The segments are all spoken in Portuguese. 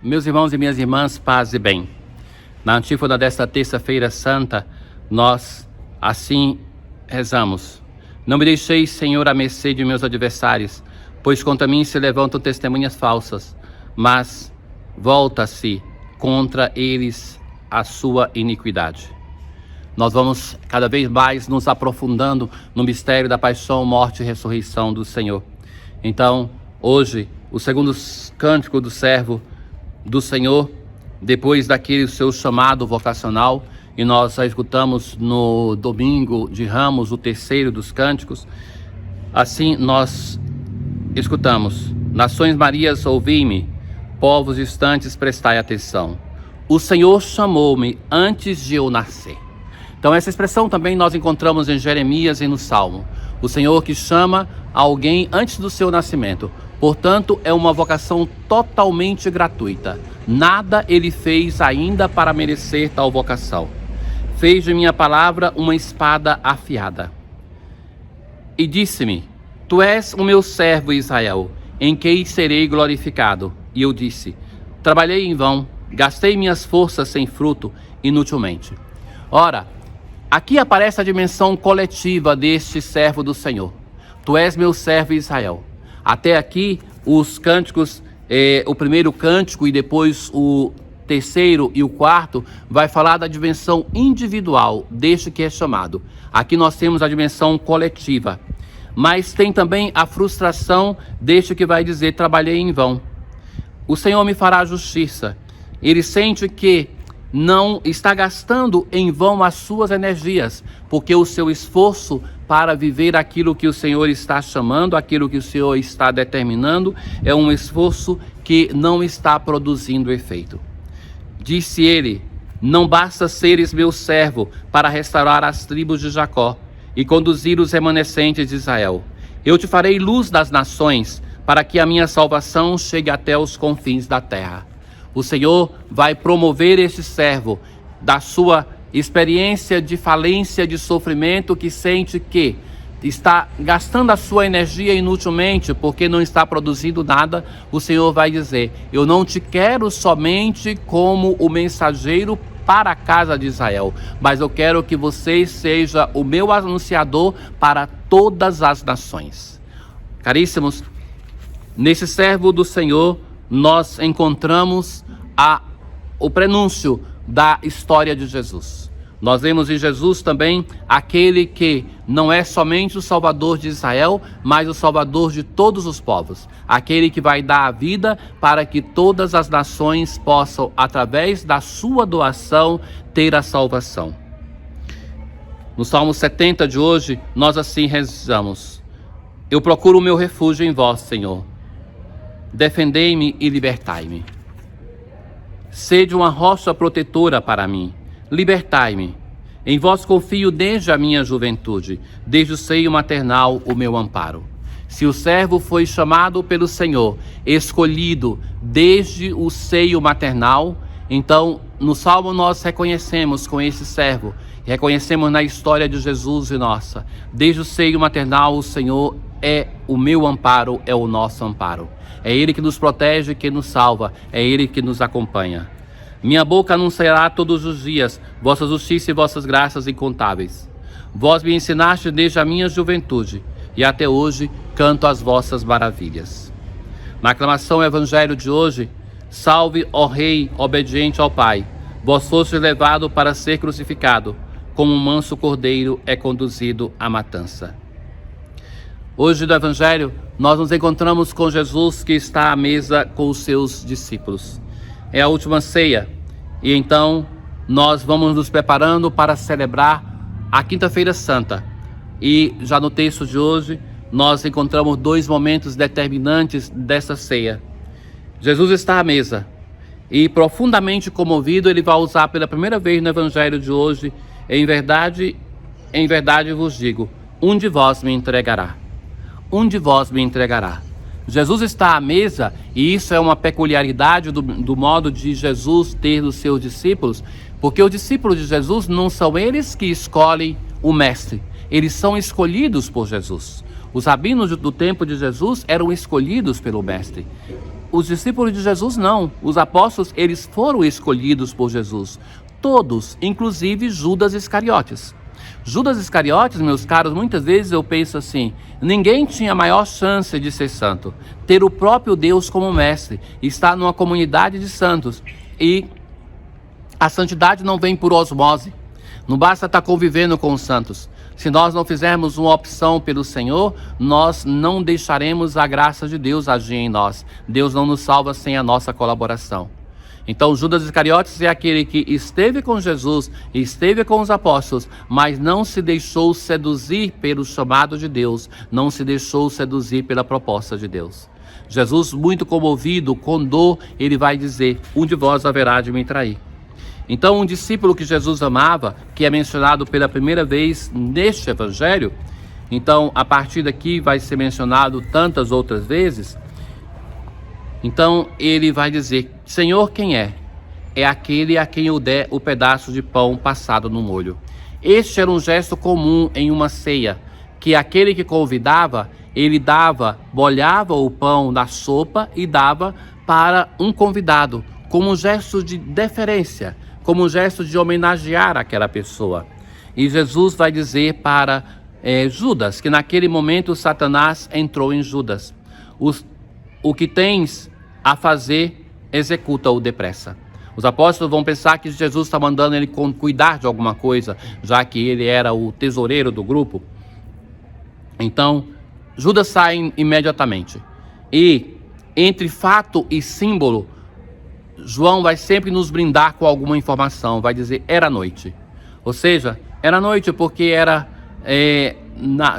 Meus irmãos e minhas irmãs, paz e bem. Na antífona desta terça-feira santa, nós assim rezamos. Não me deixeis, Senhor, à mercê de meus adversários, pois contra mim se levantam testemunhas falsas, mas volta-se contra eles a sua iniquidade. Nós vamos cada vez mais nos aprofundando no mistério da paixão, morte e ressurreição do Senhor. Então, hoje, o segundo cântico do servo do Senhor, depois daquele seu chamado vocacional, e nós já escutamos no domingo de Ramos o terceiro dos cânticos. Assim nós escutamos: Nações Marias, ouvi-me, povos distantes, prestai atenção. O Senhor chamou-me antes de eu nascer. Então essa expressão também nós encontramos em Jeremias e no Salmo. O Senhor que chama alguém antes do seu nascimento. Portanto, é uma vocação totalmente gratuita. Nada ele fez ainda para merecer tal vocação. Fez de minha palavra uma espada afiada. E disse-me: Tu és o meu servo Israel, em quem serei glorificado. E eu disse: Trabalhei em vão, gastei minhas forças sem fruto, inutilmente. Ora, aqui aparece a dimensão coletiva deste servo do Senhor. Tu és meu servo Israel. Até aqui, os cânticos, o primeiro cântico e depois o terceiro e o quarto, vai falar da dimensão individual deste que é chamado. Aqui nós temos a dimensão coletiva, mas tem também a frustração deste que vai dizer: trabalhei em vão. O Senhor me fará justiça. Ele sente que não está gastando em vão as suas energias, porque o seu esforço para viver aquilo que o Senhor está chamando, aquilo que o Senhor está determinando, é um esforço que não está produzindo efeito. Disse ele: Não basta seres meu servo para restaurar as tribos de Jacó e conduzir os remanescentes de Israel. Eu te farei luz das nações, para que a minha salvação chegue até os confins da terra. O Senhor vai promover este servo da sua experiência de falência, de sofrimento, que sente que está gastando a sua energia inutilmente porque não está produzindo nada. O Senhor vai dizer: eu não te quero somente como o mensageiro para a casa de Israel, mas eu quero que você seja o meu anunciador para todas as nações. Caríssimos, nesse servo do Senhor nós encontramos o prenúncio da história de Jesus. Nós vemos em Jesus também aquele que não é somente o Salvador de Israel, mas o Salvador de todos os povos. Aquele que vai dar a vida para que todas as nações possam, através da sua doação, ter a salvação. No Salmo 70 de hoje, nós assim rezamos: Eu procuro o meu refúgio em vós, Senhor. Defendei-me e libertai-me. Sede uma rocha protetora para mim. Libertai-me. Em vós confio desde a minha juventude, desde o seio maternal o meu amparo. Se o servo foi chamado pelo Senhor, escolhido desde o seio maternal, então no Salmo nós reconhecemos com esse servo, reconhecemos na história de Jesus e nossa, desde o seio maternal o Senhor é o meu amparo, é o nosso amparo. É Ele que nos protege, que nos salva, é Ele que nos acompanha. Minha boca anunciará todos os dias vossa justiça e vossas graças incontáveis. Vós me ensinaste desde a minha juventude, e até hoje canto as vossas maravilhas. Na aclamação ao Evangelho de hoje: Salve, ó Rei, obediente ao Pai. Vós fostes levado para ser crucificado, como um manso cordeiro é conduzido à matança. Hoje do Evangelho, nós nos encontramos com Jesus que está à mesa com os seus discípulos. É a última ceia, e então nós vamos nos preparando para celebrar a Quinta-feira Santa. E já no texto de hoje, nós encontramos dois momentos determinantes dessa ceia. Jesus está à mesa e, profundamente comovido, ele vai usar pela primeira vez no Evangelho de hoje: em verdade vos digo, um de vós me entregará. Um de vós me entregará. Jesus está à mesa, e isso é uma peculiaridade do modo de Jesus ter dos seus discípulos, porque os discípulos de Jesus não são eles que escolhem o mestre, eles são escolhidos por Jesus. Os rabinos do tempo de Jesus eram escolhidos pelo mestre. os discípulos de Jesus não. Os apóstolos, eles foram escolhidos por Jesus. Todos, inclusive Judas Iscariotes. Judas Iscariotes, meus caros, muitas vezes eu penso assim, ninguém tinha maior chance de ser santo. Ter o próprio Deus como mestre, estar numa comunidade de santos. E a santidade não vem por osmose. Não basta estar convivendo com os santos. Se nós não fizermos uma opção pelo Senhor, nós não deixaremos a graça de Deus agir em nós. Deus não nos salva sem a nossa colaboração. Então Judas Iscariotes é aquele que esteve com Jesus, esteve com os apóstolos, mas não se deixou seduzir pelo chamado de Deus, não se deixou seduzir pela proposta de Deus. Jesus, muito comovido, com dor, ele vai dizer, um de vós haverá de me trair. Então um discípulo que Jesus amava, que é mencionado pela primeira vez neste evangelho, então a partir daqui vai ser mencionado tantas outras vezes, então ele vai dizer, Senhor, quem é? É aquele a quem eu der o pedaço de pão passado no molho. Este era um gesto comum em uma ceia, que aquele que convidava, ele dava, molhava o pão na sopa e dava para um convidado, como um gesto de deferência, como um gesto de homenagear aquela pessoa. E Jesus vai dizer para Judas, que naquele momento Satanás entrou em Judas. O que tens a fazer, executa-o depressa. Os apóstolos vão pensar que Jesus está mandando ele cuidar de alguma coisa, já que ele era o tesoureiro do grupo. Então, Judas sai imediatamente. E, entre fato e símbolo, João vai sempre nos brindar com alguma informação, vai dizer, era noite. Ou seja, era noite porque era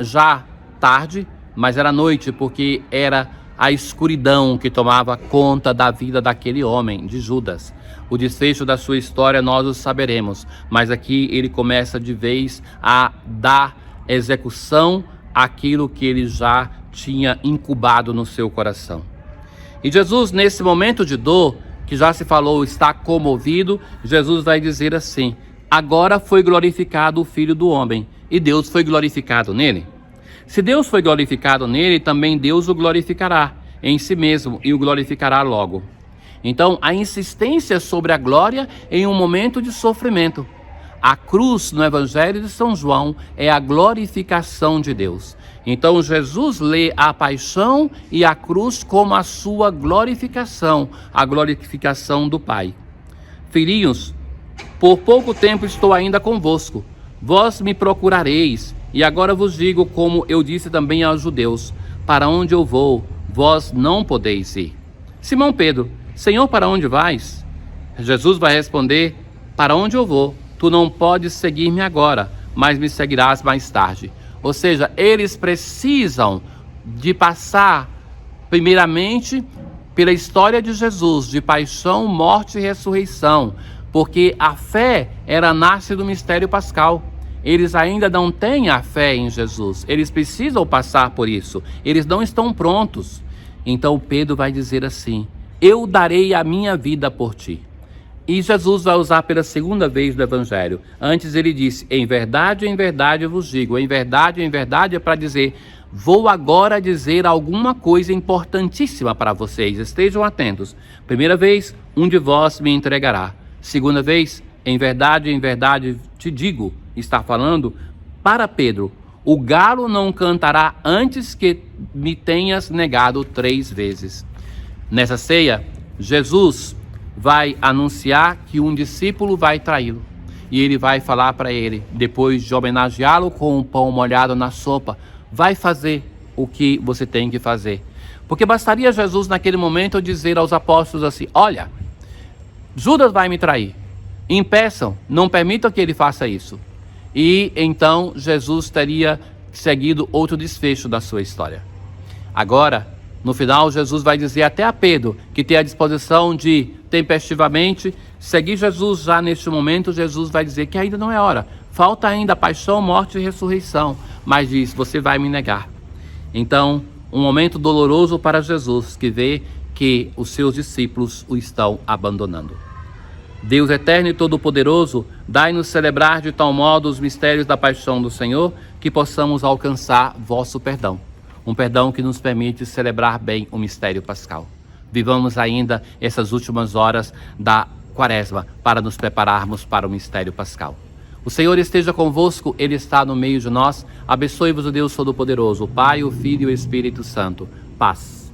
já tarde, mas era noite porque era a escuridão que tomava conta da vida daquele homem, de Judas. O desfecho da sua história nós o saberemos, mas aqui ele começa de vez a dar execução àquilo que ele já tinha incubado no seu coração. E Jesus, nesse momento de dor, que já se falou, está comovido, Jesus vai dizer assim, agora foi glorificado o Filho do Homem, e Deus foi glorificado nele. Se Deus foi glorificado nele, também Deus o glorificará em si mesmo e o glorificará logo. Então, a insistência sobre a glória em um momento de sofrimento. A cruz no Evangelho de São João é a glorificação de Deus. Então, Jesus lê a paixão e a cruz como a sua glorificação, a glorificação do Pai. Filhinhos, por pouco tempo estou ainda convosco. Vós me procurareis. E agora vos digo, como eu disse também aos judeus, para onde eu vou, vós não podeis ir. Simão Pedro, Senhor, para onde vais? Jesus vai responder, para onde eu vou, tu não podes seguir-me agora, mas me seguirás mais tarde. Ou seja, eles precisam de passar, primeiramente, pela história de Jesus, de paixão, morte e ressurreição, porque a fé nasce do mistério pascal. Eles ainda não têm a fé em Jesus, eles precisam passar por isso, eles não estão prontos. Então Pedro vai dizer assim, eu darei a minha vida por ti. E Jesus vai usar pela segunda vez no Evangelho. Antes ele disse, em verdade eu vos digo, em verdade é para dizer, vou agora dizer alguma coisa importantíssima para vocês, estejam atentos. Primeira vez, um de vós me entregará. Segunda vez, em verdade te digo, está falando para Pedro, o galo não cantará antes que me tenhas negado 3 vezes. Nessa ceia, Jesus vai anunciar que um discípulo vai traí-lo. E ele vai falar para ele, depois de homenageá-lo com um pão molhado na sopa, vai fazer o que você tem que fazer. Porque bastaria Jesus naquele momento dizer aos apóstolos assim, olha, Judas vai me trair. Impeçam, não permitam que ele faça isso. E então Jesus teria seguido outro desfecho da sua história. Agora, no final, Jesus vai dizer até a Pedro, que tem a disposição de, tempestivamente, seguir Jesus já neste momento. Jesus vai dizer que ainda não é hora. Falta ainda a paixão, morte e ressurreição. Mas diz, você vai me negar. Então, um momento doloroso para Jesus, que vê que os seus discípulos o estão abandonando. Deus eterno e todo-poderoso, dai-nos celebrar de tal modo os mistérios da paixão do Senhor, que possamos alcançar vosso perdão. Um perdão que nos permite celebrar bem o mistério pascal. vivamos ainda essas últimas horas da Quaresma para nos prepararmos para o mistério pascal. O Senhor esteja convosco, Ele está no meio de nós. Abençoe-vos o Deus Todo-Poderoso, o Pai, o Filho e o Espírito Santo. Paz.